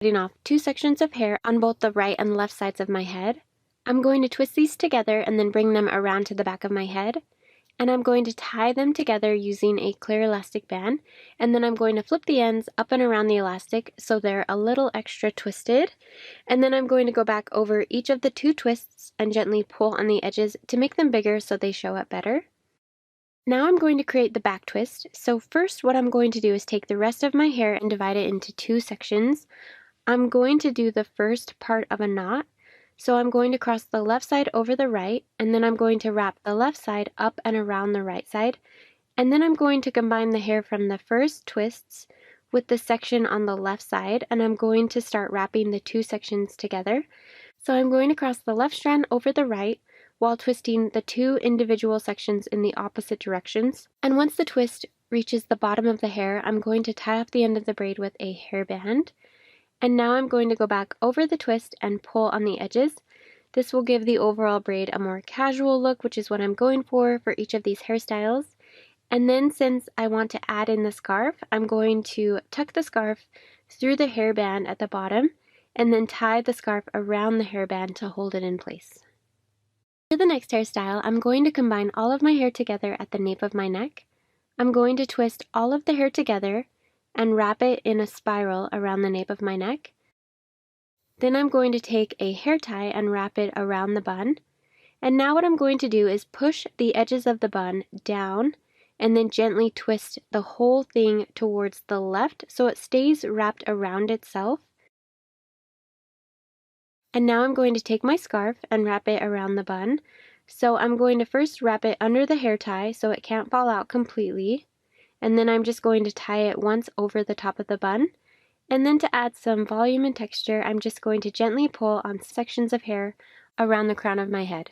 cutting off two sections of hair on both the right and left sides of my head. I'm going to twist these together and then bring them around to the back of my head. And I'm going to tie them together using a clear elastic band, and then I'm going to flip the ends up and around the elastic so they're a little extra twisted, and then I'm going to go back over each of the two twists and gently pull on the edges to make them bigger so they show up better. Now I'm going to create the back twist. So first what I'm going to do is take the rest of my hair and divide it into two sections. I'm going to do the first part of a knot. So I'm going to cross the left side over the right, and then I'm going to wrap the left side up and around the right side, and then I'm going to combine the hair from the first twists with the section on the left side, and I'm going to start wrapping the two sections together. So I'm going to cross the left strand over the right while twisting the two individual sections in the opposite directions, and once the twist reaches the bottom of the hair, I'm going to tie off the end of the braid with a hairband. And now I'm going to go back over the twist and pull on the edges. This will give the overall braid a more casual look, which is what I'm going for each of these hairstyles. And then since I want to add in the scarf, I'm going to tuck the scarf through the hairband at the bottom and then tie the scarf around the hairband to hold it in place. For the next hairstyle, I'm going to combine all of my hair together at the nape of my neck. I'm going to twist all of the hair together and wrap it in a spiral around the nape of my neck. Then I'm going to take a hair tie and wrap it around the bun. And now what I'm going to do is push the edges of the bun down and then gently twist the whole thing towards the left so it stays wrapped around itself. And now I'm going to take my scarf and wrap it around the bun. So I'm going to first wrap it under the hair tie so it can't fall out completely. And then I'm just going to tie it once over the top of the bun. And then to add some volume and texture, I'm just going to gently pull on sections of hair around the crown of my head.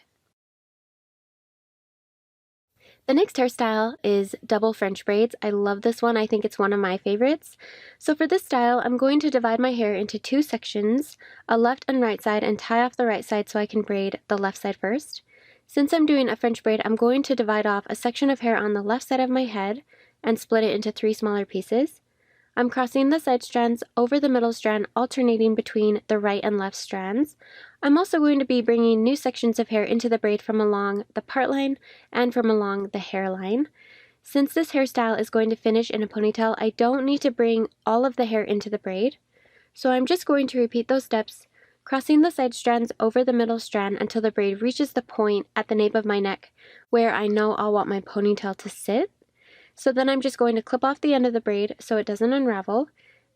The next hairstyle is double French braids. I love this one. I think it's one of my favorites. So for this style, I'm going to divide my hair into two sections, a left and right side, and tie off the right side so I can braid the left side first. Since I'm doing a French braid, I'm going to divide off a section of hair on the left side of my head and split it into three smaller pieces. I'm crossing the side strands over the middle strand, alternating between the right and left strands. I'm also going to be bringing new sections of hair into the braid from along the part line and from along the hairline. Since this hairstyle is going to finish in a ponytail, I don't need to bring all of the hair into the braid. So I'm just going to repeat those steps, crossing the side strands over the middle strand until the braid reaches the point at the nape of my neck where I know I'll want my ponytail to sit. So then I'm just going to clip off the end of the braid so it doesn't unravel.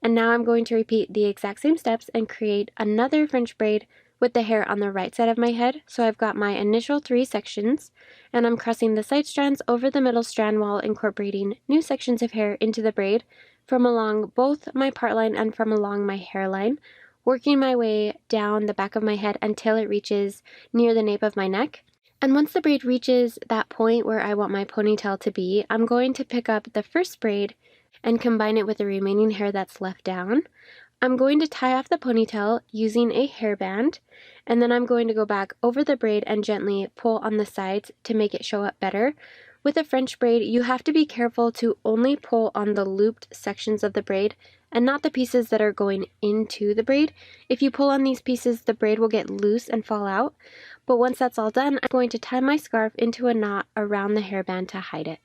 And now I'm going to repeat the exact same steps and create another French braid with the hair on the right side of my head. So I've got my initial three sections, and I'm crossing the side strands over the middle strand while incorporating new sections of hair into the braid from along both my part line and from along my hairline, working my way down the back of my head until it reaches near the nape of my neck. And once the braid reaches that point where I want my ponytail to be, I'm going to pick up the first braid and combine it with the remaining hair that's left down. I'm going to tie off the ponytail using a hairband, and then I'm going to go back over the braid and gently pull on the sides to make it show up better. With a French braid, you have to be careful to only pull on the looped sections of the braid and not the pieces that are going into the braid. If you pull on these pieces, the braid will get loose and fall out. But once that's all done, I'm going to tie my scarf into a knot around the hairband to hide it.